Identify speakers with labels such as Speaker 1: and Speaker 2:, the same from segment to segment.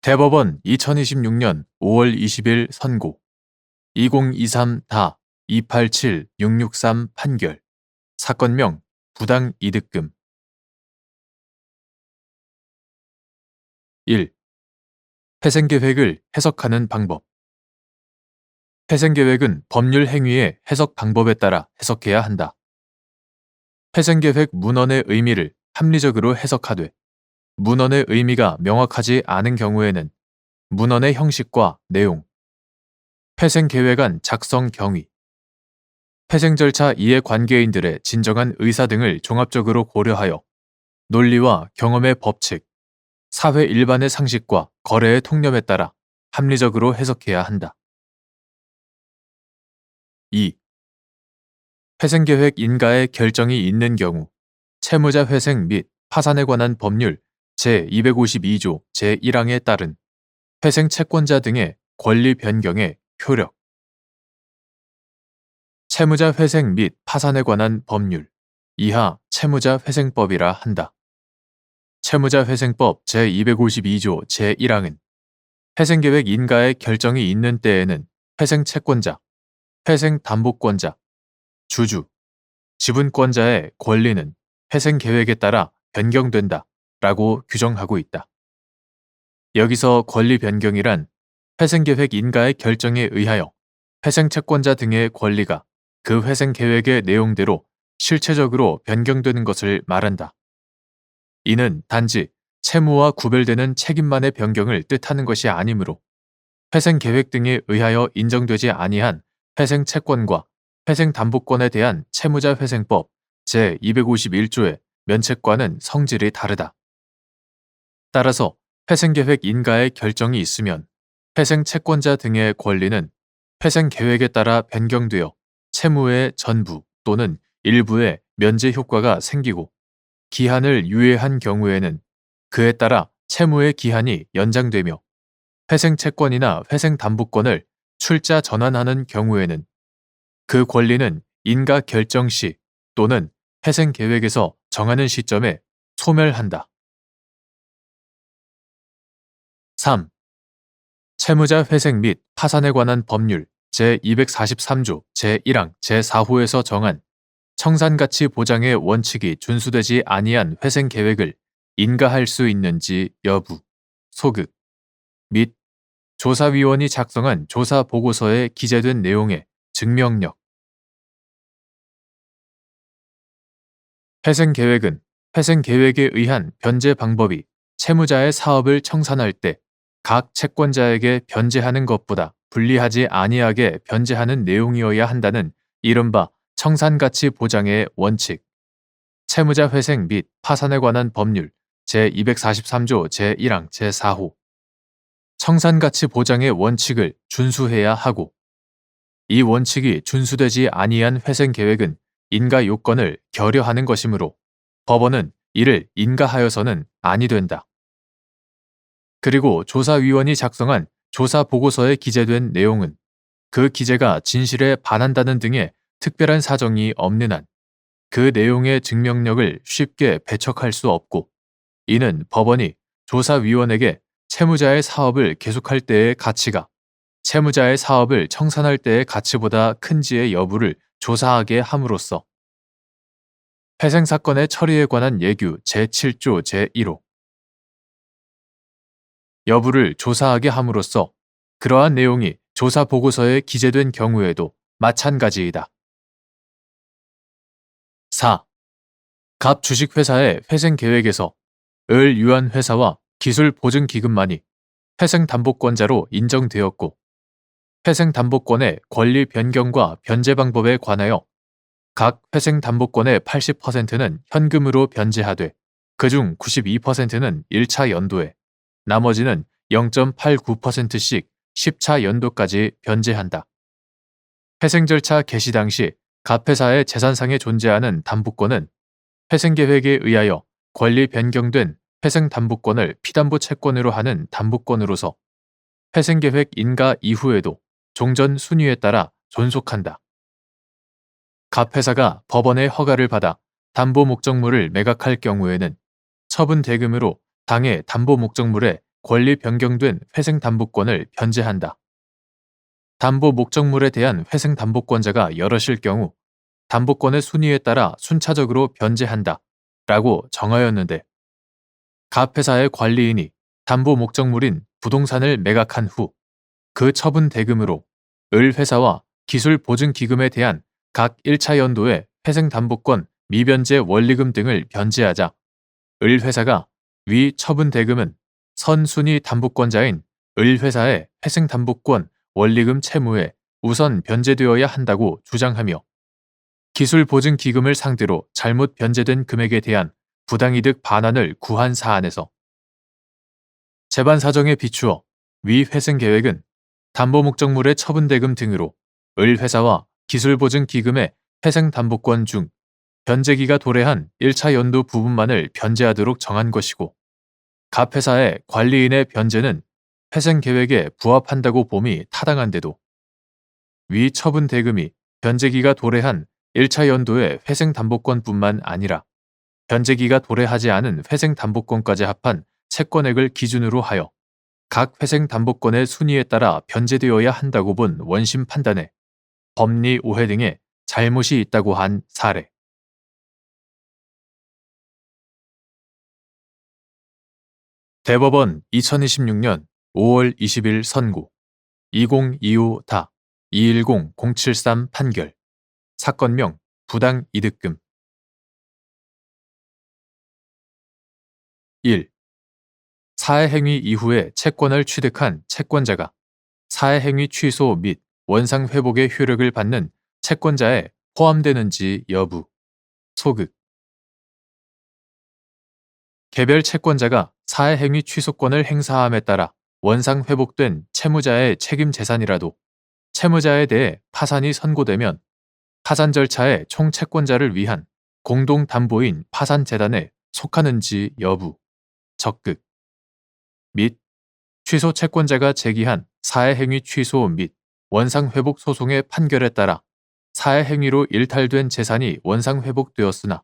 Speaker 1: 대법원 2026년 5월 20일 선고 2023-287663 판결 사건명 부당 이득금 1. 회생계획을 해석하는 방법 회생계획은 법률 행위의 해석 방법에 따라 해석해야 한다. 회생계획 문헌의 의미를 합리적으로 해석하되 문헌의 의미가 명확하지 않은 경우에는 문헌의 형식과 내용, 회생계획안 작성 경위, 회생 절차 이해관계인들의 진정한 의사 등을 종합적으로 고려하여 논리와 경험의 법칙, 사회 일반의 상식과 거래의 통념에 따라 합리적으로 해석해야 한다. 2. 회생계획 인가의 결정이 있는 경우 채무자 회생 및 파산에 관한 법률 제252조 제1항에 따른 회생 채권자 등의 권리 변경의 효력 채무자 회생 및 파산에 관한 법률 이하 채무자 회생법이라 한다. 채무자 회생법 제252조 제1항은 회생계획 인가의 결정이 있는 때에는 회생 채권자, 회생 담보권자, 주주, 지분권자의 권리는 회생계획에 따라 변경된다 라고 규정하고 있다. 여기서 권리 변경이란 회생계획 인가의 결정에 의하여 회생 채권자 등의 권리가 그 회생계획의 내용대로 실체적으로 변경되는 것을 말한다. 이는 단지 채무와 구별되는 책임만의 변경을 뜻하는 것이 아니므로 회생계획 등에 의하여 인정되지 아니한 회생 채권과 회생 담보권에 대한 채무자 회생법 제251조의 면책과는 성질이 다르다. 따라서 회생계획 인가의 결정이 있으면 회생 채권자 등의 권리는 회생계획에 따라 변경되어 채무의 전부 또는 일부의 면제 효과가 생기고 기한을 유예한 경우에는 그에 따라 채무의 기한이 연장되며 회생 채권이나 회생 담보권을 출자 전환하는 경우에는 그 권리는 인가 결정 시 또는 회생 계획에서 정하는 시점에 소멸한다. 3. 채무자 회생 및 파산에 관한 법률 제243조 제1항 제4호에서 정한 청산가치 보장의 원칙이 준수되지 아니한 회생 계획을 인가할 수 있는지 여부, 소극 및 조사위원이 작성한 조사 보고서에 기재된 내용의 증명력 회생계획은 회생계획에 의한 변제 방법이 채무자의 사업을 청산할 때 각 채권자에게 변제하는 것보다 불리하지 아니하게 변제하는 내용이어야 한다는 이른바 청산가치 보장의 원칙, 채무자 회생 및 파산에 관한 법률 제243조 제1항 제4호, 청산가치 보장의 원칙을 준수해야 하고 이 원칙이 준수되지 아니한 회생계획은 인가 요건을 결여하는 것이므로 법원은 이를 인가하여서는 아니 된다. 그리고 조사위원이 작성한 조사 보고서에 기재된 내용은 그 기재가 진실에 반한다는 등의 특별한 사정이 없는 한 그 내용의 증명력을 쉽게 배척할 수 없고 이는 법원이 조사위원에게 채무자의 사업을 계속할 때의 가치가 채무자의 사업을 청산할 때의 가치보다 큰지의 여부를 조사하게 함으로써 회생사건의 처리에 관한 예규 제7조 제1호 여부를 조사하게 함으로써 그러한 내용이 조사 보고서에 기재된 경우에도 마찬가지이다. 4. 갑 주식회사의 회생계획에서 을 유한 회사와 기술보증기금만이 회생담보권자로 인정되었고 회생담보권의 권리 변경과 변제 방법에 관하여 각 회생담보권의 80%는 현금으로 변제하되 그중 92%는 1차 연도에 나머지는 0.89%씩 10차 연도까지 변제한다. 회생 절차 개시 당시 갑 회사의 재산상에 존재하는 담보권은 회생계획에 의하여 권리 변경된 회생담보권을 피담보 채권으로 하는 담보권으로서 회생계획 인가 이후에도 종전 순위에 따라 존속한다. 갑 회사가 법원의 허가를 받아 담보 목적물을 매각할 경우에는 처분 대금으로 당해 담보 목적물의 권리 변경된 회생담보권을 변제한다. 담보 목적물에 대한 회생담보권자가 여럿일 경우 담보권의 순위에 따라 순차적으로 변제한다 라고 정하였는데, 갑 회사의 관리인이 담보 목적물인 부동산을 매각한 후 그 처분 대금으로 을 회사와 기술보증기금에 대한 각 1차 연도의 회생담보권 미변제 원리금 등을 변제하자 을 회사가 위 처분 대금은 선순위 담보권자인 을 회사의 회생담보권 원리금 채무에 우선 변제되어야 한다고 주장하며, 기술보증기금을 상대로 잘못 변제된 금액에 대한 부당이득 반환을 구한 사안에서 재반 사정에 비추어 위 회생계획은 담보 목적물의 처분대금 등으로 을 회사와 기술보증기금의 회생담보권 중 변제기가 도래한 1차 연도 부분만을 변제하도록 정한 것이고, 갑 회사의 관리인의 변제는 회생계획에 부합한다고 봄이 타당한데도 위 처분 대금이 변제기가 도래한 1차 연도의 회생담보권뿐만 아니라 변제기가 도래하지 않은 회생담보권까지 합한 채권액을 기준으로 하여 각 회생담보권의 순위에 따라 변제되어야 한다고 본 원심 판단에 법리 오해 등의 잘못이 있다고 한 사례. 대법원 2026년 5월 20일 선고 2025-210-073 판결. 사건명 부당이득금. 1. 사해행위 이후에 채권을 취득한 채권자가 사해행위 취소 및 원상회복의 효력을 받는 채권자에 포함되는지 여부. 소극. 개별 채권자가 사해행위 취소권을 행사함에 따라 원상회복된 채무자의 책임 재산이라도 채무자에 대해 파산이 선고되면 파산 절차의 총채권자를 위한 공동담보인 파산재단에 속하는지 여부. 적극. 및 취소 채권자가 제기한 사해행위 취소 및 원상회복 소송의 판결에 따라 사해행위로 일탈된 재산이 원상회복되었으나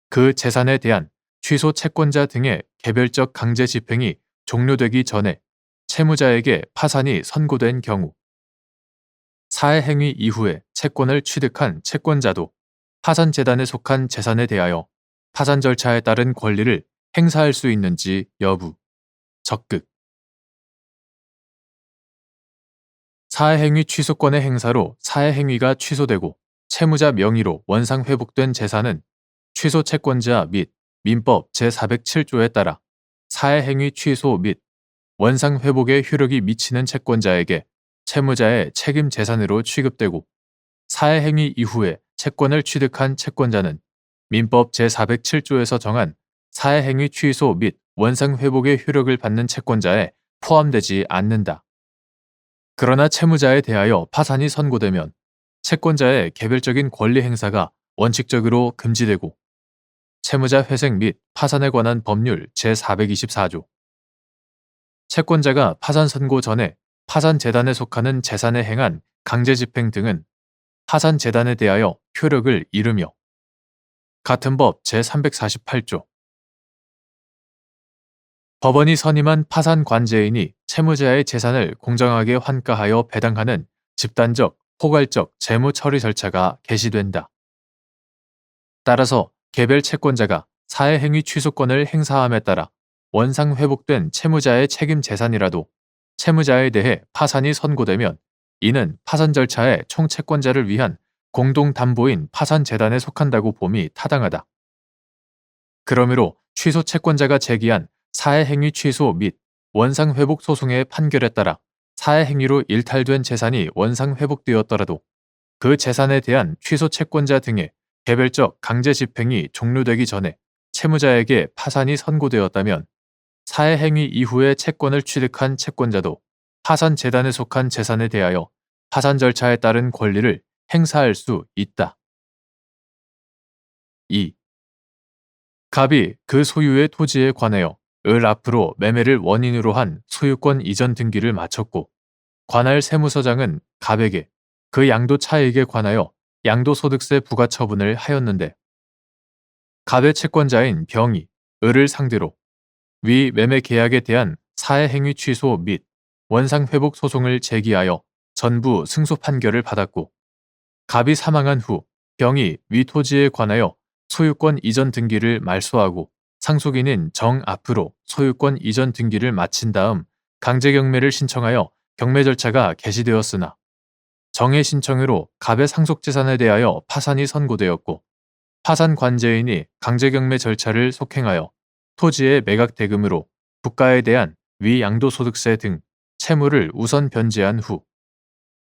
Speaker 1: 그 재산에 대한 취소 채권자 등의 개별적 강제 집행이 종료되기 전에 채무자에게 파산이 선고된 경우 사해행위 이후에 채권을 취득한 채권자도 파산재단에 속한 재산에 대하여 파산 절차에 따른 권리를 행사할 수 있는지 여부. 적극. 사해행위 취소권의 행사로 사해행위가 취소되고 채무자 명의로 원상회복된 재산은 취소 채권자 및 민법 제407조에 따라 사해행위 취소 및 원상회복의 효력이 미치는 채권자에게 채무자의 책임 재산으로 취급되고, 사해행위 이후에 채권을 취득한 채권자는 민법 제407조에서 정한 사해행위 취소 및 원상회복의 효력을 받는 채권자에 포함되지 않는다. 그러나 채무자에 대하여 파산이 선고되면 채권자의 개별적인 권리 행사가 원칙적으로 금지되고, 채무자 회생 및 파산에 관한 법률 제424조 채권자가 파산 선고 전에 파산재단에 속하는 재산에 행한 강제집행 등은 파산재단에 대하여 효력을 잃으며, 같은 법 제348조 법원이 선임한 파산관제인이 채무자의 재산을 공정하게 환가하여 배당하는 집단적, 포괄적 재무 처리 절차가 개시된다. 따라서 개별 채권자가 사해행위 취소권을 행사함에 따라 원상회복된 채무자의 책임 재산이라도 채무자에 대해 파산이 선고되면 이는 파산 절차의 총채권자를 위한 공동담보인 파산재단에 속한다고 봄이 타당하다. 그러므로 취소 채권자가 제기한 사해행위 취소 및 원상회복 소송의 판결에 따라 사해행위로 일탈된 재산이 원상회복되었더라도 그 재산에 대한 취소 채권자 등의 개별적 강제 집행이 종료되기 전에 채무자에게 파산이 선고되었다면 사해행위 이후에 채권을 취득한 채권자도 파산재단에 속한 재산에 대하여 파산 절차에 따른 권리를 행사할 수 있다. 2. 갑이 그 소유의 토지에 관하여 을 앞으로 매매를 원인으로 한 소유권 이전 등기를 마쳤고, 관할 세무서장은 갑에게 그 양도 차익에 관하여 양도소득세 부과 처분을 하였는데, 갑의 채권자인 병이 을을 상대로 위 매매 계약에 대한 사회행위 취소 및 원상회복 소송을 제기하여 전부 승소 판결을 받았고, 갑이 사망한 후 병이 위 토지에 관하여 소유권 이전 등기를 말소하고 상속인인 정 앞으로 소유권 이전 등기를 마친 다음 강제경매를 신청하여 경매 절차가 개시되었으나, 정의 신청으로 갑의 상속재산에 대하여 파산이 선고되었고, 파산 관제인이 강제경매 절차를 속행하여 토지의 매각 대금으로 국가에 대한 위 양도소득세 등 채무를 우선 변제한 후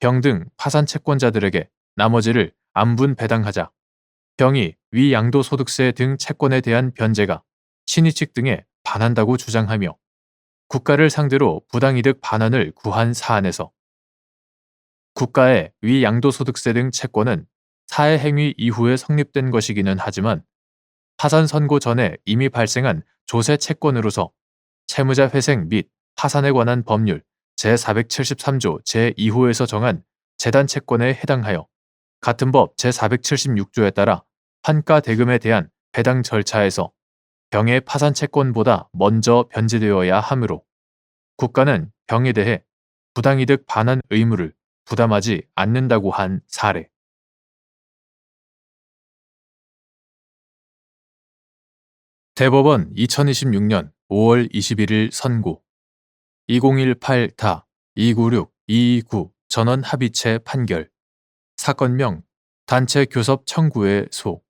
Speaker 1: 병 등 파산 채권자들에게 나머지를 안분 배당하자 병이 위 양도소득세 등 채권에 대한 변제가 신의 측 등에 반한다고 주장하며 국가를 상대로 부당이득 반환을 구한 사안에서, 국가의 위 양도소득세 등 채권은 사회행위 이후에 성립된 것이기는 하지만 파산 선고 전에 이미 발생한 조세 채권으로서 채무자 회생 및 파산에 관한 법률 제473조 제2호에서 정한 재단 채권에 해당하여 같은 법 제476조에 따라 환가 대금에 대한 배당 절차에서 병의 파산 채권보다 먼저 변제되어야 하므로 국가는 병에 대해 부당이득 반환 의무를 부담하지 않는다고 한 사례. 대법원 2026년 5월 21일 선고 2018-296229 전원 합의체 판결. 사건명 단체 교섭 청구의 소.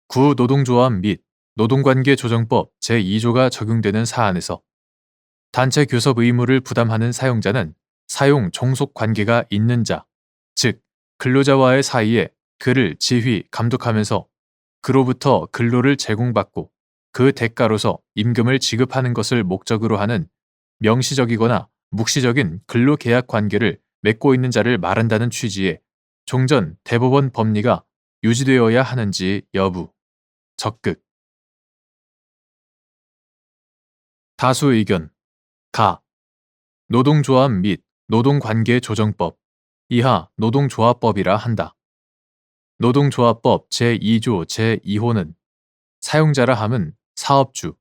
Speaker 1: 구노동조합 및 노동관계조정법 제2조가 적용되는 사안에서 단체 교섭 의무를 부담하는 사용자는 사용 종속 관계가 있는 자, 즉 근로자와의 사이에 그를 지휘, 감독하면서 그로부터 근로를 제공받고 그 대가로서 임금을 지급하는 것을 목적으로 하는 명시적이거나 묵시적인 근로계약 관계를 맺고 있는 자를 말한다는 취지의 종전 대법원 법리가 유지되어야 하는지 여부. 적극. 다수 의견. 가. 노동조합 및 노동관계조정법 이하 노동조합법이라 한다. 노동조합법 제2조 제2호는 사용자라 함은 사업주,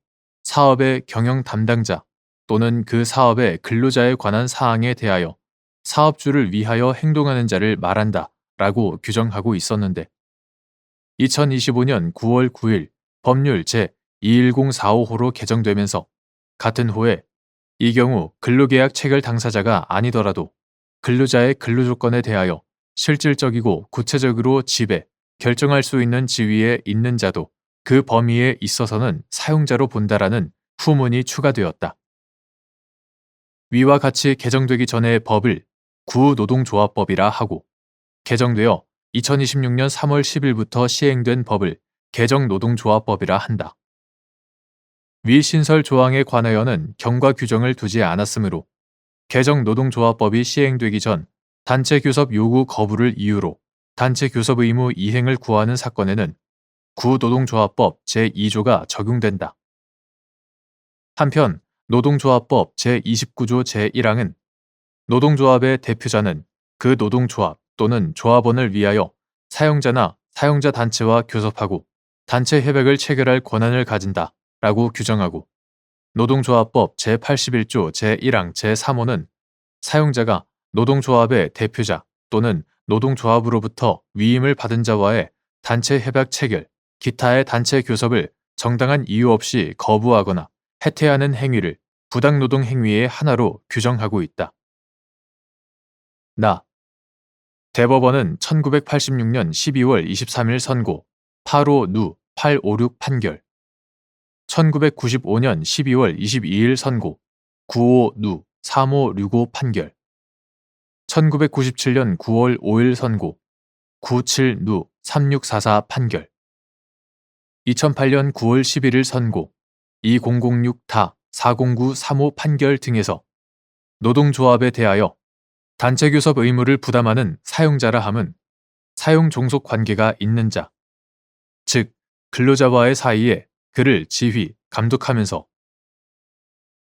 Speaker 1: 사업의 경영 담당자 또는 그 사업의 근로자에 관한 사항에 대하여 사업주를 위하여 행동하는 자를 말한다 라고 규정하고 있었는데, 2025년 9월 9일 법률 제21045호로 개정되면서 같은 호에 이 경우 근로계약 체결 당사자가 아니더라도 근로자의 근로조건에 대하여 실질적이고 구체적으로 지배, 결정할 수 있는 지위에 있는 자도 그 범위에 있어서는 사용자로 본다라는 후문이 추가되었다. 위와 같이 개정되기 전의 법을 구노동조합법이라 하고, 개정되어 2026년 3월 10일부터 시행된 법을 개정노동조합법이라 한다. 위 신설 조항에 관하여는 경과 규정을 두지 않았으므로 개정노동조합법이 시행되기 전 단체 교섭 요구 거부를 이유로 단체 교섭 의무 이행을 구하는 사건에는 구노동조합법 제2조가 적용된다. 한편 노동조합법 제29조 제1항은 노동조합의 대표자는 그 노동조합 또는 조합원을 위하여 사용자나 사용자 단체와 교섭하고 단체 협약을 체결할 권한을 가진다 라고 규정하고, 노동조합법 제81조 제1항 제3호는 사용자가 노동조합의 대표자 또는 노동조합으로부터 위임을 받은 자와의 단체 협약 체결, 기타의 단체 교섭을 정당한 이유 없이 거부하거나 해태하는 행위를 부당노동 행위의 하나로 규정하고 있다. 나. 대법원은 1986년 12월 23일 선고 8호 누 856 판결, 1995년 12월 22일 선고 95 누 3565 판결, 1997년 9월 5일 선고 97 누 3644 판결, 2008년 9월 11일 선고 2006 다 40935 판결 등에서 노동조합에 대하여 단체 교섭 의무를 부담하는 사용자라 함은 사용 종속 관계가 있는 자, 즉 근로자와의 사이에 그를 지휘, 감독하면서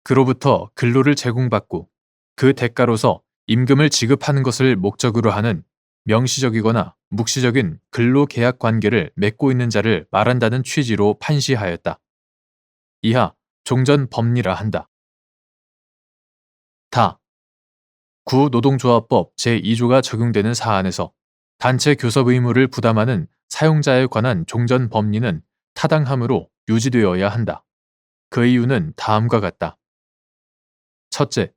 Speaker 1: 그로부터 근로를 제공받고 그 대가로서 임금을 지급하는 것을 목적으로 하는 명시적이거나 묵시적인 근로계약 관계를 맺고 있는 자를 말한다는 취지로 판시하였다. 이하 종전법리라 한다. 다. 구노동조합법 제2조가 적용되는 사안에서 단체 교섭 의무를 부담하는 사용자에 관한 종전법리는 타당하므로 유지되어야 한다. 그 이유는 다음과 같다. 첫째,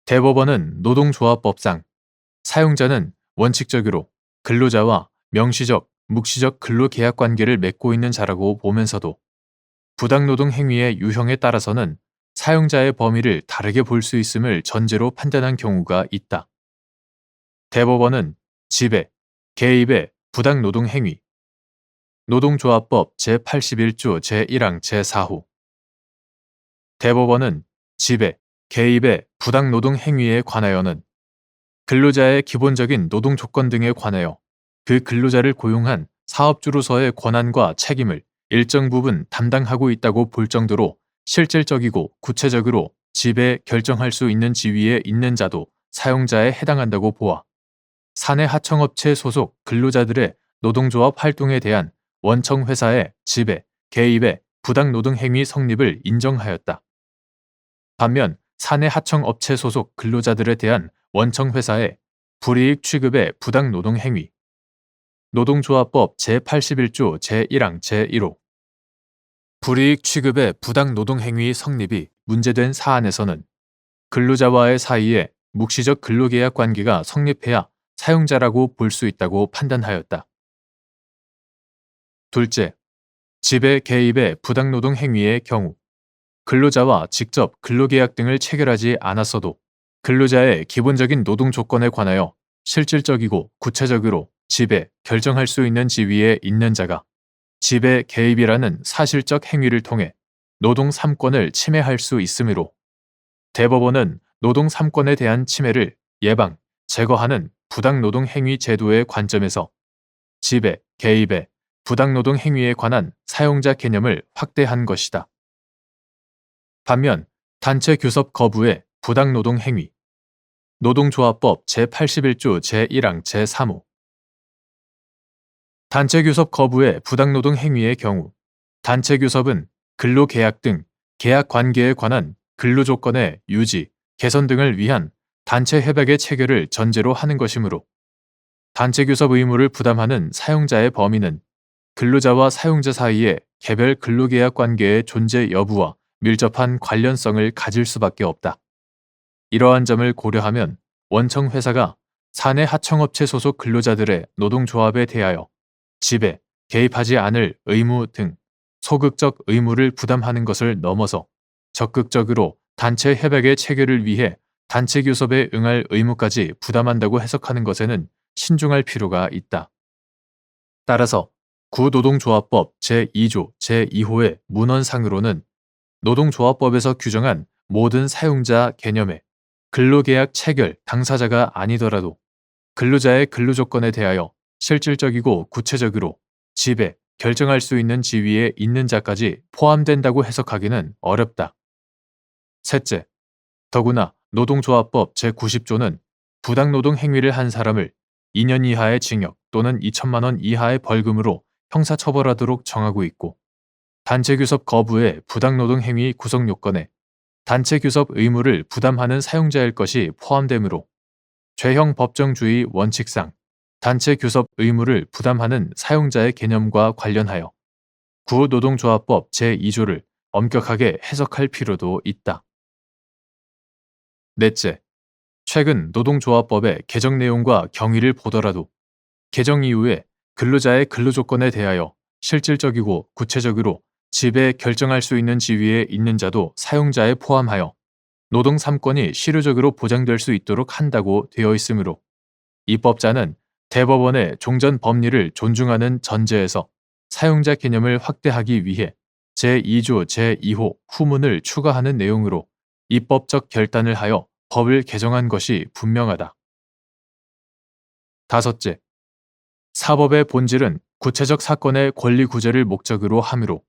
Speaker 1: 대법원은 노동조합법상 사용자는 원칙적으로 근로자와 명시적, 묵시적 근로계약 관계를 맺고 있는 자라고 보면서도 부당노동 행위의 유형에 따라서는 사용자의 범위를 다르게 볼 수 있음을 전제로 판단한 경우가 있다. 대법원은 지배, 개입의 부당노동 행위, 노동조합법 제81조 제1항 제4호 대법원은 지배, 개입의 부당노동 행위에 관하여는 근로자의 기본적인 노동 조건 등에 관하여 그 근로자를 고용한 사업주로서의 권한과 책임을 일정 부분 담당하고 있다고 볼 정도로 실질적이고 구체적으로 지배 결정할 수 있는 지위에 있는 자도 사용자에 해당한다고 보아 사내 하청업체 소속 근로자들의 노동조합 활동에 대한 원청회사의 지배, 개입의 부당노동행위 성립을 인정하였다. 반면 사내 하청업체 소속 근로자들에 대한 원청회사의 불이익 취급의 부당노동행위, 노동조합법 제81조 제1항 제1호 불이익 취급의 부당노동행위 성립이 문제된 사안에서는 근로자와의 사이에 묵시적 근로계약 관계가 성립해야 사용자라고 볼 수 있다고 판단하였다. 둘째, 지배 개입의 부당노동 행위의 경우 근로자와 직접 근로계약 등을 체결하지 않았어도 근로자의 기본적인 노동 조건에 관하여 실질적이고 구체적으로 지배, 결정할 수 있는 지위에 있는 자가 지배 개입이라는 사실적 행위를 통해 노동 3권을 침해할 수 있으므로 대법원은 노동 3권에 대한 침해를 예방, 제거하는 부당노동 행위 제도의 관점에서 지배, 개입의 부당노동 행위에 관한 사용자 개념을 확대한 것이다. 반면 단체 교섭 거부의 부당노동 행위, 노동조합법 제81조 제1항 제3호 단체 교섭 거부의 부당노동 행위의 경우 단체 교섭은 근로계약 등 계약 관계에 관한 근로조건의 유지, 개선 등을 위한 단체 협약의 체결을 전제로 하는 것이므로 단체 교섭 의무를 부담하는 사용자의 범위는 근로자와 사용자 사이의 개별 근로계약 관계의 존재 여부와 밀접한 관련성을 가질 수밖에 없다. 이러한 점을 고려하면 원청 회사가 사내 하청업체 소속 근로자들의 노동조합에 대하여 지배, 개입하지 않을 의무 등 소극적 의무를 부담하는 것을 넘어서 적극적으로 단체 협약의 체결을 위해 단체 교섭에 응할 의무까지 부담한다고 해석하는 것에는 신중할 필요가 있다. 따라서 구노동조합법 제2조 제2호의 문헌상으로는 노동조합법에서 규정한 모든 사용자 개념에 근로계약 체결 당사자가 아니더라도 근로자의 근로조건에 대하여 실질적이고 구체적으로 지배, 결정할 수 있는 지위에 있는 자까지 포함된다고 해석하기는 어렵다. 셋째, 더구나 노동조합법 제90조는 부당노동 행위를 한 사람을 2년 이하의 징역 또는 2천만 원 이하의 벌금으로 형사처벌하도록 정하고 있고 단체 교섭 거부의 부당노동 행위 구성 요건에 단체 교섭 의무를 부담하는 사용자일 것이 포함되므로 죄형 법정주의 원칙상 단체 교섭 의무를 부담하는 사용자의 개념과 관련하여 구노동조합법 제2조를 엄격하게 해석할 필요도 있다. 넷째, 최근 노동조합법의 개정 내용과 경위를 보더라도 개정 이후에 근로자의 근로조건에 대하여 실질적이고 구체적으로 지배 결정할 수 있는 지위에 있는 자도 사용자에 포함하여 노동 3권이 실효적으로 보장될 수 있도록 한다고 되어 있으므로 입법자는 대법원의 종전 법리를 존중하는 전제에서 사용자 개념을 확대하기 위해 제2조 제2호 후문을 추가하는 내용으로 입법적 결단을 하여 법을 개정한 것이 분명하다. 다섯째, 사법의 본질은 구체적 사건의 권리 구제를 목적으로 하므로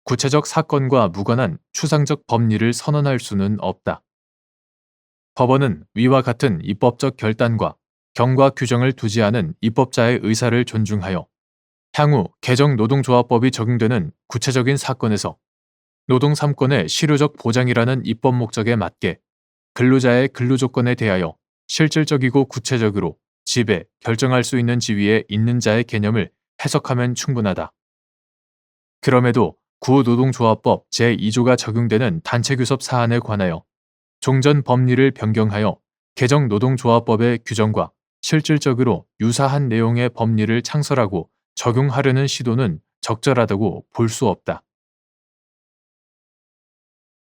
Speaker 1: 구체적 사건과 무관한 추상적 법리를 선언할 수는 없다. 법원은 위와 같은 입법적 결단과 경과 규정을 두지 않은 입법자의 의사를 존중하여 향후 개정 노동조합법이 적용되는 구체적인 사건에서 노동 3권의 실효적 보장이라는 입법 목적에 맞게 근로자의 근로조건에 대하여 실질적이고 구체적으로 지배, 결정할 수 있는 지위에 있는 자의 개념을 해석하면 충분하다. 그럼에도 구노동조합법 제2조가 적용되는 단체교섭 사안에 관하여 종전 법리를 변경하여 개정 노동조합법의 규정과 실질적으로 유사한 내용의 법리를 창설하고 적용하려는 시도는 적절하다고 볼 수 없다.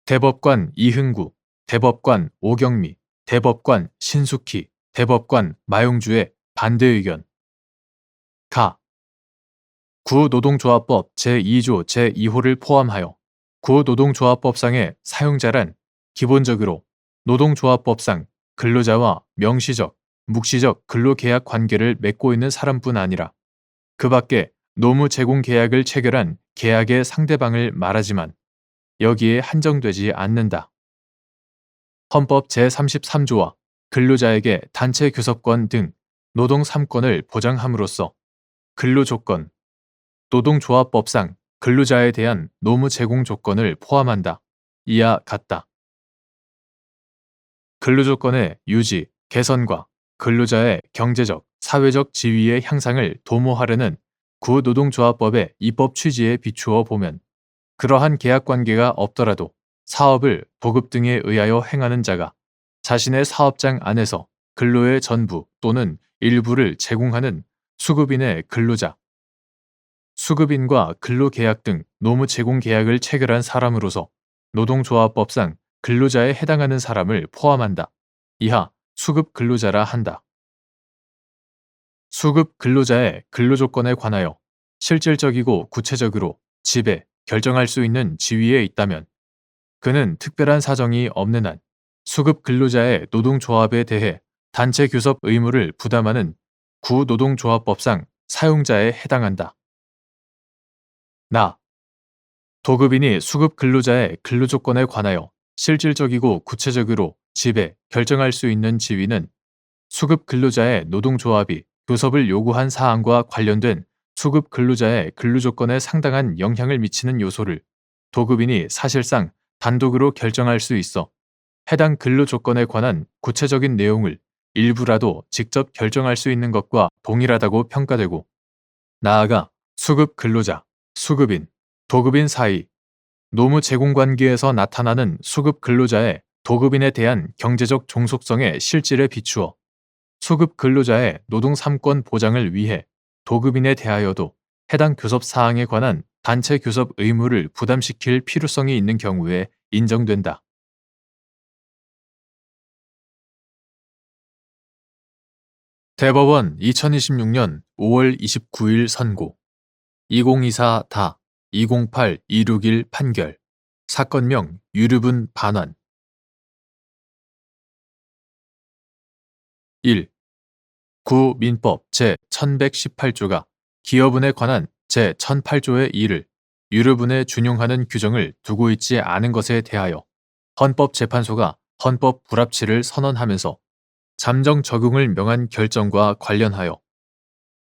Speaker 1: 대법관 이흥구, 대법관 오경미, 대법관 신숙희, 대법관 마용주의 반대 의견. 가. 구노동조합법 제2조 제2호를 포함하여 구노동조합법상의 사용자란 기본적으로 노동조합법상 근로자와 명시적, 묵시적 근로계약 관계를 맺고 있는 사람뿐 아니라 그 밖에 노무 제공 계약을 체결한 계약의 상대방을 말하지만 여기에 한정되지 않는다. 헌법 제33조와 근로자에게 단체 교섭권 등 노동 3권을 보장함으로써 근로조건, 노동조합법상 근로자에 대한 노무 제공 조건을 포함한다. 이와 같다. 근로조건의 유지, 개선과 근로자의 경제적, 사회적 지위의 향상을 도모하려는 구노동조합법의 입법 취지에 비추어 보면 그러한 계약관계가 없더라도 사업을 도급 등에 의하여 행하는 자가 자신의 사업장 안에서 근로의 전부 또는 일부를 제공하는 수급인의 근로자, 수급인과 근로계약 등 노무 제공 계약을 체결한 사람으로서 노동조합법상 근로자에 해당하는 사람을 포함한다. 이하 수급 근로자라 한다. 수급 근로자의 근로조건에 관하여 실질적이고 구체적으로 지배, 결정할 수 있는 지위에 있다면 그는 특별한 사정이 없는 한 수급 근로자의 노동조합에 대해 단체 교섭 의무를 부담하는 구노동조합법상 사용자에 해당한다. 도급인이 수급 근로자의 근로조건에 관하여 실질적이고 구체적으로 지배, 결정할 수 있는 지위는 수급 근로자의 노동조합이 교섭을 요구한 사항과 관련된 수급 근로자의 근로조건에 상당한 영향을 미치는 요소를 도급인이 사실상 단독으로 결정할 수 있어 해당 근로조건에 관한 구체적인 내용을 일부라도 직접 결정할 수 있는 것과 동일하다고 평가되고 나아가 수급 근로자, 수급인, 도급인 사이 노무 제공 관계에서 나타나는 수급 근로자의 도급인에 대한 경제적 종속성의 실질에 비추어 수급 근로자의 노동 3권 보장을 위해 도급인에 대하여도 해당 교섭 사항에 관한 단체 교섭 의무를 부담시킬 필요성이 있는 경우에 인정된다. 대법원 2026년 5월 29일 선고 2024다 208261 판결 사건명 유류분 반환 1. 구민법 제1118조가 기여분에 관한 제1008조의 2를 유류분에 준용하는 규정을 두고 있지 않은 것에 대하여 헌법재판소가 헌법 불합치를 선언하면서 잠정 적용을 명한 결정과 관련하여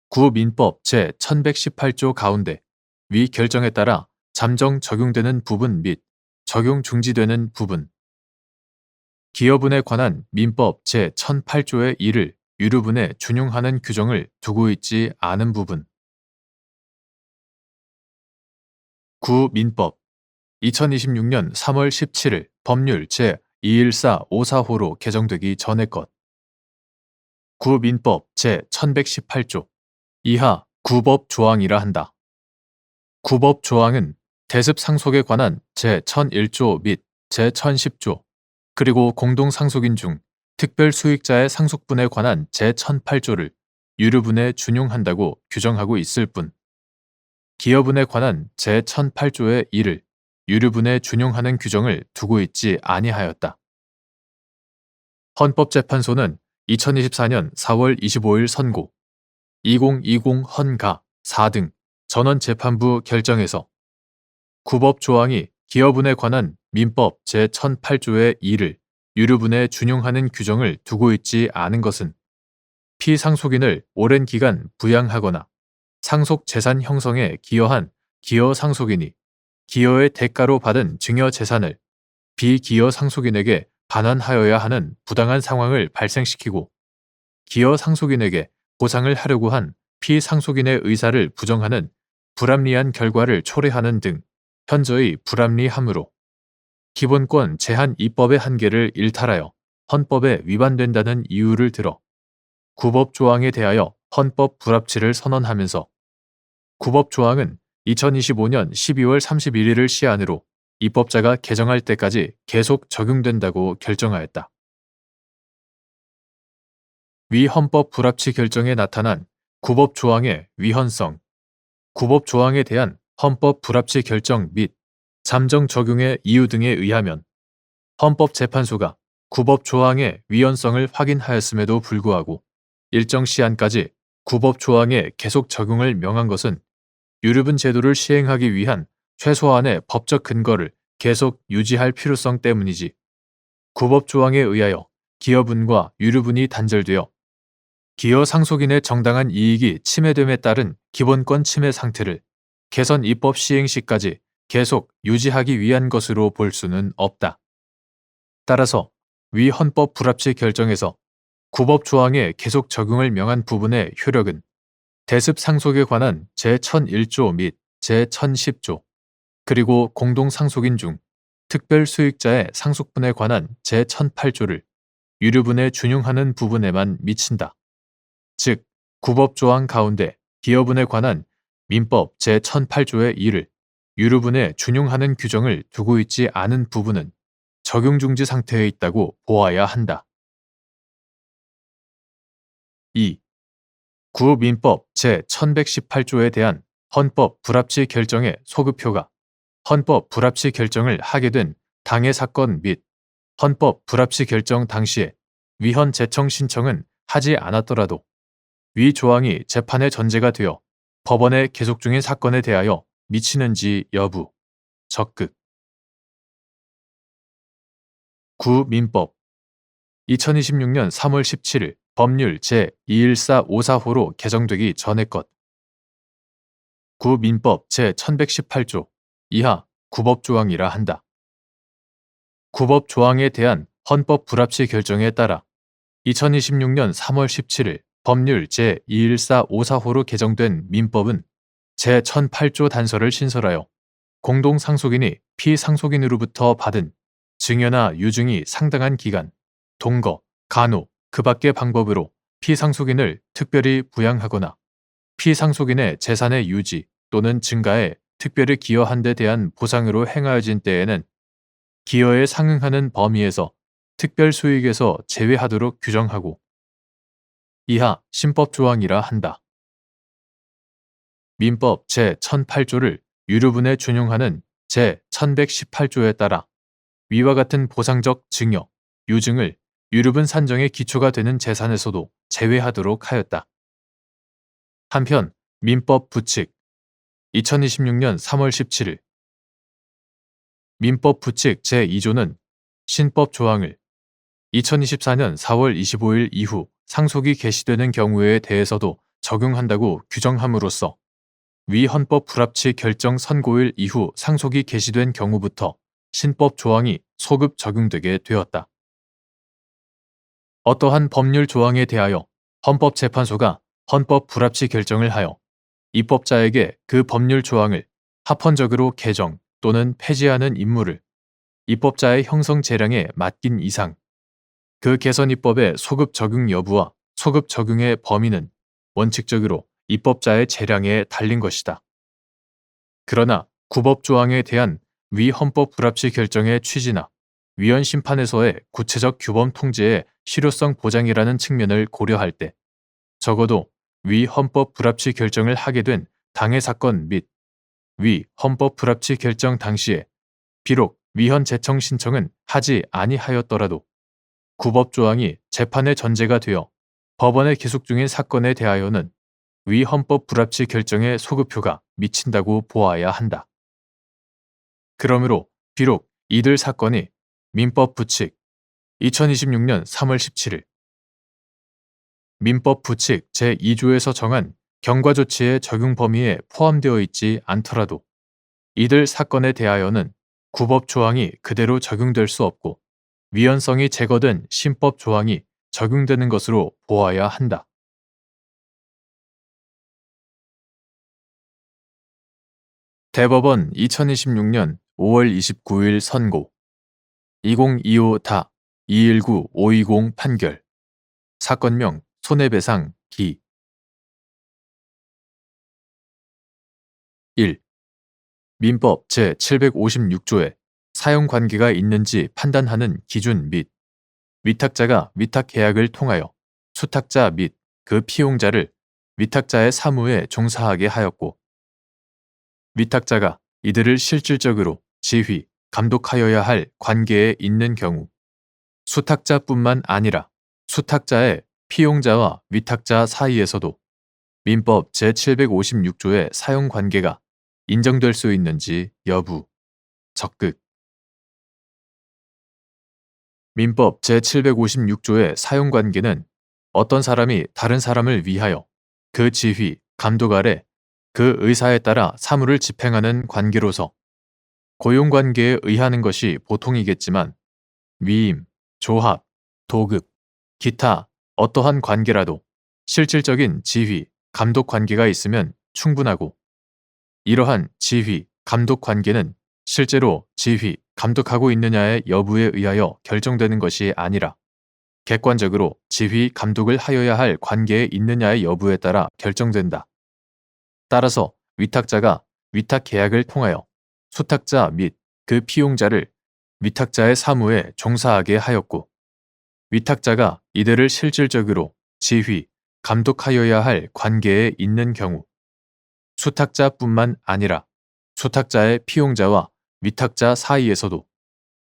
Speaker 1: 구민법 제1118조 가운데 위 결정에 따라 잠정 적용되는 부분 및 적용 중지되는 부분 기여분에 관한 민법 제1008조의 1을 유류분에 준용하는 규정을 두고 있지 않은 부분 구민법 2026년 3월 17일 법률 제21454호로 개정되기 전의 것 구민법 제1118조 이하 구법 조항이라 한다. 구법 조항은 대습 상속에 관한 제1001조 및 제1010조 그리고 공동상속인 중 특별 수익자의 상속분에 관한 제1008조를 유류분에 준용한다고 규정하고 있을 뿐 기여분에 관한 제1008조의 1을 유류분에 준용하는 규정을 두고 있지 아니하였다. 헌법재판소는 2024년 4월 25일 선고 2020 헌가 4등 전원재판부 결정에서 구법 조항이 기여분에 관한 민법 제1008조의 2를 유류분에 준용하는 규정을 두고 있지 않은 것은 피상속인을 오랜 기간 부양하거나 상속 재산 형성에 기여한 기여 상속인이 기여의 대가로 받은 증여 재산을 비기여 상속인에게 반환하여야 하는 부당한 상황을 발생시키고 기여 상속인에게 보상을 하려고 한 피상속인의 의사를 부정하는 불합리한 결과를 초래하는 등 현저히 불합리하므로 기본권 제한 입법의 한계를 일탈하여 헌법에 위반된다는 이유를 들어 구법조항에 대하여 헌법 불합치를 선언하면서 구법조항은 2025년 12월 31일을 시한으로 입법자가 개정할 때까지 계속 적용된다고 결정하였다. 위 헌법 불합치 결정에 나타난 구법조항의 위헌성, 구법조항에 대한 헌법 불합치 결정 및 잠정 적용의 이유 등에 의하면 헌법재판소가 구법조항의 위헌성을 확인하였음에도 불구하고 일정 시한까지 구법조항의 계속 적용을 명한 것은 유류분 제도를 시행하기 위한 최소한의 법적 근거를 계속 유지할 필요성 때문이지 구법조항에 의하여 기여분과 유류분이 단절되어 기여 상속인의 정당한 이익이 침해됨에 따른 기본권 침해 상태를 개선 입법 시행 시까지 계속 유지하기 위한 것으로 볼 수는 없다. 따라서 위 헌법 불합치 결정에서 구법조항의 계속 적용을 명한 부분의 효력은 대습 상속에 관한 제1001조 및 제1010조, 그리고 공동상속인 중 특별수익자의 상속분에 관한 제1008조를 유류분에 준용하는 부분에만 미친다. 즉, 구법조항 가운데 기여분에 관한 민법 제1008조의 1을 유류분에 준용하는 규정을 두고 있지 않은 부분은 적용중지 상태에 있다고 보아야 한다. 2. 구민법 제1118조에 대한 헌법 불합치 결정의 소급표가 헌법 불합치 결정을 하게 된 당해 사건 및 헌법 불합치 결정 당시에 위헌 재청 신청은 하지 않았더라도 위 조항이 재판의 전제가 되어 법원에 계속 중인 사건에 대하여 미치는지 여부, 적극. 구민법 2026년 3월 17일 법률 제21454호로 개정되기 전의 것. 구민법 제1118조 이하 구법조항이라 한다. 구법조항에 대한 헌법 불합치 결정에 따라 2026년 3월 17일 법률 제21454호로 개정된 민법은 제1008조 단서를 신설하여 공동상속인이 피상속인으로부터 받은 증여나 유증이 상당한 기간, 동거, 간호, 그 밖의 방법으로 피상속인을 특별히 부양하거나 피상속인의 재산의 유지 또는 증가에 특별히 기여한 데 대한 보상으로 행하여진 때에는 기여에 상응하는 범위에서 특별 수익에서 제외하도록 규정하고 이하 신법조항이라 한다. 민법 제1008조를 유류분에 준용하는 제1118조에 따라 위와 같은 보상적 증여, 유증을 유류분 산정의 기초가 되는 재산에서도 제외하도록 하였다. 한편 민법 부칙 2026년 3월 17일 민법 부칙 제2조는 신법 조항을 2024년 4월 25일 이후 상속이 개시되는 경우에 대해서도 적용한다고 규정함으로써 위 헌법 불합치 결정 선고일 이후 상속이 개시된 경우부터 신법 조항이 소급 적용되게 되었다. 어떠한 법률 조항에 대하여 헌법재판소가 헌법 불합치 결정을 하여 입법자에게 그 법률 조항을 합헌적으로 개정 또는 폐지하는 임무를 입법자의 형성 재량에 맡긴 이상 그 개선 입법의 소급 적용 여부와 소급 적용의 범위는 원칙적으로 입법자의 재량에 달린 것이다. 그러나 구법 조항에 대한 위 헌법 불합치 결정의 취지나 위헌 심판에서의 구체적 규범 통제의 실효성 보장이라는 측면을 고려할 때 적어도 위 헌법 불합치 결정을 하게 된 당해 사건 및 위 헌법 불합치 결정 당시에 비록 위헌 재청 신청은 하지 아니하였더라도 구법 조항이 재판의 전제가 되어 법원에 기속 중인 사건에 대하여는 위 헌법 불합치 결정의 소급표가 미친다고 보아야 한다. 그러므로 비록 이들 사건이 민법 부칙 2026년 3월 17일 민법 부칙 제2조에서 정한 경과조치의 적용 범위에 포함되어 있지 않더라도 이들 사건에 대하여는 구법 조항이 그대로 적용될 수 없고 위헌성이 제거된 신법 조항이 적용되는 것으로 보아야 한다. 대법원 2026년 5월 29일 선고 2025-219-520 판결 사건명 손해배상 기 1. 민법 제756조에 사용관계가 있는지 판단하는 기준 및 위탁자가 위탁계약을 통하여 수탁자 및 그 피용자를 위탁자의 사무에 종사하게 하였고 위탁자가 이들을 실질적으로 지휘, 감독하여야 할 관계에 있는 경우 수탁자뿐만 아니라 수탁자의 피용자와 위탁자 사이에서도 민법 제756조의 사용관계가 인정될 수 있는지 여부, 적극. 민법 제756조의 사용관계는 어떤 사람이 다른 사람을 위하여 그 지휘, 감독 아래 그 의사에 따라 사무를 집행하는 관계로서 고용관계에 의하는 것이 보통이겠지만 위임, 조합, 도급, 기타 어떠한 관계라도 실질적인 지휘, 감독 관계가 있으면 충분하고 이러한 지휘, 감독 관계는 실제로 지휘, 감독하고 있느냐의 여부에 의하여 결정되는 것이 아니라 객관적으로 지휘, 감독을 하여야 할 관계에 있느냐의 여부에 따라 결정된다. 따라서 위탁자가 위탁 계약을 통하여 수탁자 및 그 피용자를 위탁자의 사무에 종사하게 하였고 위탁자가 이들을 실질적으로 지휘, 감독하여야 할 관계에 있는 경우 수탁자뿐만 아니라 수탁자의 피용자와 위탁자 사이에서도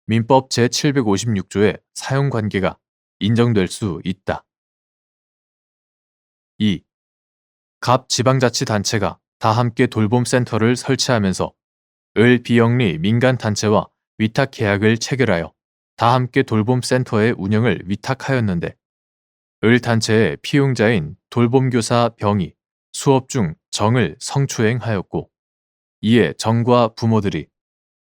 Speaker 1: 민법 제756조의 사용관계가 인정될 수 있다. 2. 갑 지방자치단체가 다함께 돌봄센터를 설치하면서 을 비영리 민간단체와 위탁 계약을 체결하여 다함께 돌봄센터의 운영을 위탁하였는데 을 단체의 피용자인 돌봄교사 병이 수업 중 정을 성추행하였고 이에 정과 부모들이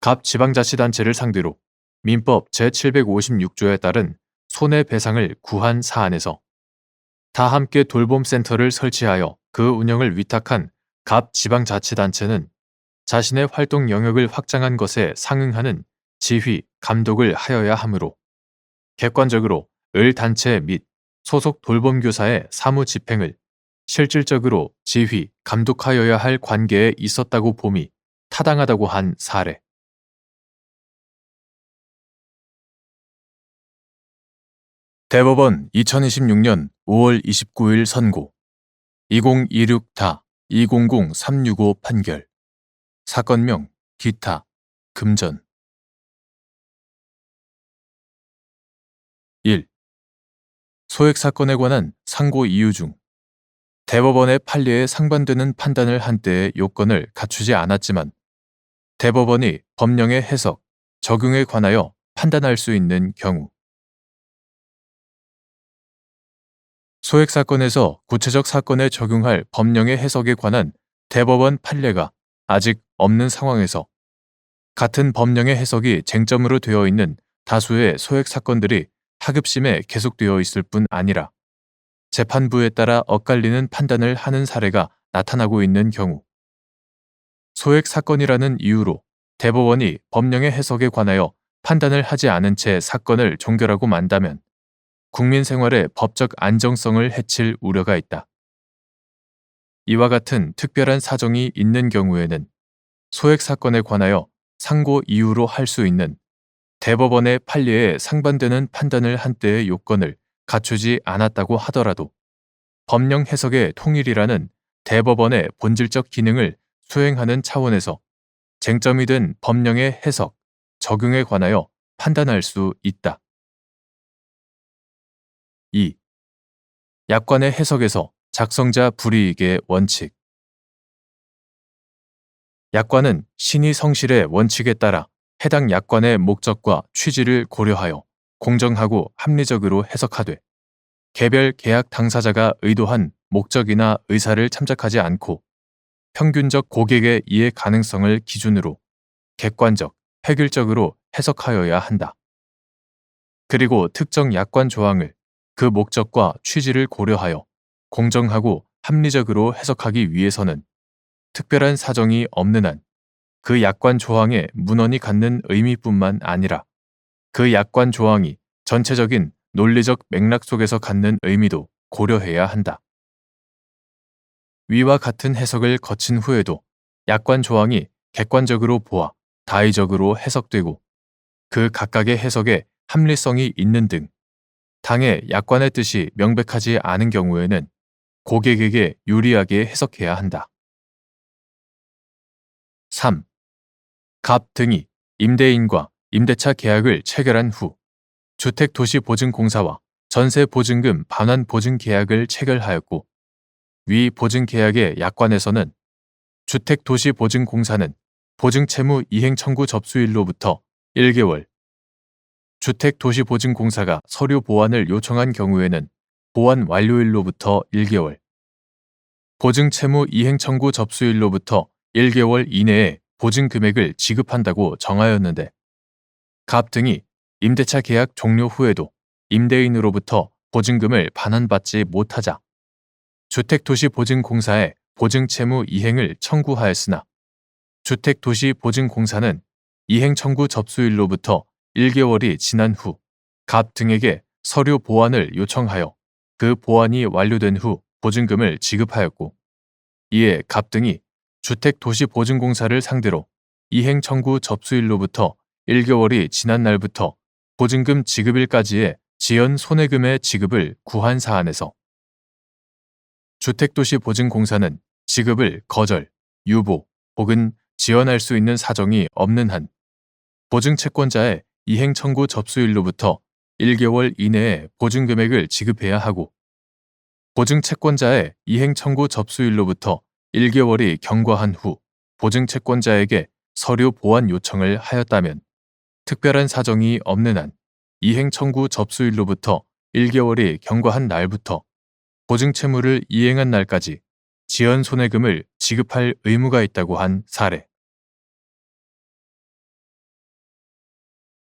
Speaker 1: 갑 지방자치단체를 상대로 민법 제756조에 따른 손해배상을 구한 사안에서 다함께 돌봄센터를 설치하여 그 운영을 위탁한 갑 지방자치단체는 자신의 활동 영역을 확장한 것에 상응하는 지휘, 감독을 하여야 하므로 객관적으로 을 단체 및 소속 돌봄교사의 사무 집행을 실질적으로 지휘, 감독하여야 할 관계에 있었다고 봄이 타당하다고 한 사례. 대법원 2026년 5월 29일 선고 2026-200-365 판결 사건명 기타 금전 1. 소액 사건에 관한 상고 이유 중 대법원의 판례에 상반되는 판단을 한 때의 요건을 갖추지 않았지만 대법원이 법령의 해석, 적용에 관하여 판단할 수 있는 경우 소액 사건에서 구체적 사건에 적용할 법령의 해석에 관한 대법원 판례가 아직 없는 상황에서 같은 법령의 해석이 쟁점으로 되어 있는 다수의 소액 사건들이 하급심에 계속되어 있을 뿐 아니라 재판부에 따라 엇갈리는 판단을 하는 사례가 나타나고 있는 경우 소액 사건이라는 이유로 대법원이 법령의 해석에 관하여 판단을 하지 않은 채 사건을 종결하고 만다면 국민 생활의 법적 안정성을 해칠 우려가 있다. 이와 같은 특별한 사정이 있는 경우에는 소액 사건에 관하여 상고 이유로 할 수 있는 대법원의 판례에 상반되는 판단을 한 때의 요건을 갖추지 않았다고 하더라도 법령 해석의 통일이라는 대법원의 본질적 기능을 수행하는 차원에서 쟁점이 된 법령의 해석, 적용에 관하여 판단할 수 있다. 2. 약관의 해석에서 작성자 불이익의 원칙 약관은 신의 성실의 원칙에 따라 해당 약관의 목적과 취지를 고려하여 공정하고 합리적으로 해석하되 개별 계약 당사자가 의도한 목적이나 의사를 참작하지 않고 평균적 고객의 이해 가능성을 기준으로 객관적, 획일적으로 해석하여야 한다. 그리고 특정 약관 조항을 그 목적과 취지를 고려하여 공정하고 합리적으로 해석하기 위해서는 특별한 사정이 없는 한 그 약관 조항의 문헌이 갖는 의미뿐만 아니라 그 약관 조항이 전체적인 논리적 맥락 속에서 갖는 의미도 고려해야 한다. 위와 같은 해석을 거친 후에도 약관 조항이 객관적으로 보아 다의적으로 해석되고 그 각각의 해석에 합리성이 있는 등 당의 약관의 뜻이 명백하지 않은 경우에는 고객에게 유리하게 해석해야 한다. 3. 갑 등이 임대인과 임대차 계약을 체결한 후 주택도시보증공사와 전세보증금 반환보증 계약을 체결하였고 위 보증 계약의 약관에서는 주택도시보증공사는 보증채무 이행 청구 접수일로부터 1개월, 주택도시보증공사가 서류 보완을 요청한 경우에는 보완 완료일로부터 1개월, 보증채무 이행 청구 접수일로부터 1개월 이내에 보증 금액을 지급한다고 정하였는데 갑 등이 임대차 계약 종료 후에도 임대인으로부터 보증금을 반환받지 못하자 주택도시보증공사에 보증채무 이행을 청구하였으나 주택도시보증공사는 이행 청구 접수일로부터 1개월이 지난 후 갑 등에게 서류 보완을 요청하여 그 보완이 완료된 후 보증금을 지급하였고 이에 갑 등이 주택도시보증공사를 상대로 이행 청구 접수일로부터 1개월이 지난 날부터 보증금 지급일까지의 지연 손해금의 지급을 구한 사안에서 주택도시보증공사는 지급을 거절, 유보 혹은 지연할 수 있는 사정이 없는 한 보증채권자의 이행 청구 접수일로부터 1개월 이내에 보증금액을 지급해야 하고 보증채권자의 이행 청구 접수일로부터 1개월이 경과한 후 보증채권자에게 서류 보완 요청을 하였다면 특별한 사정이 없는 한 이행 청구 접수일로부터 1개월이 경과한 날부터 보증채무를 이행한 날까지 지연 손해금을 지급할 의무가 있다고 한 사례.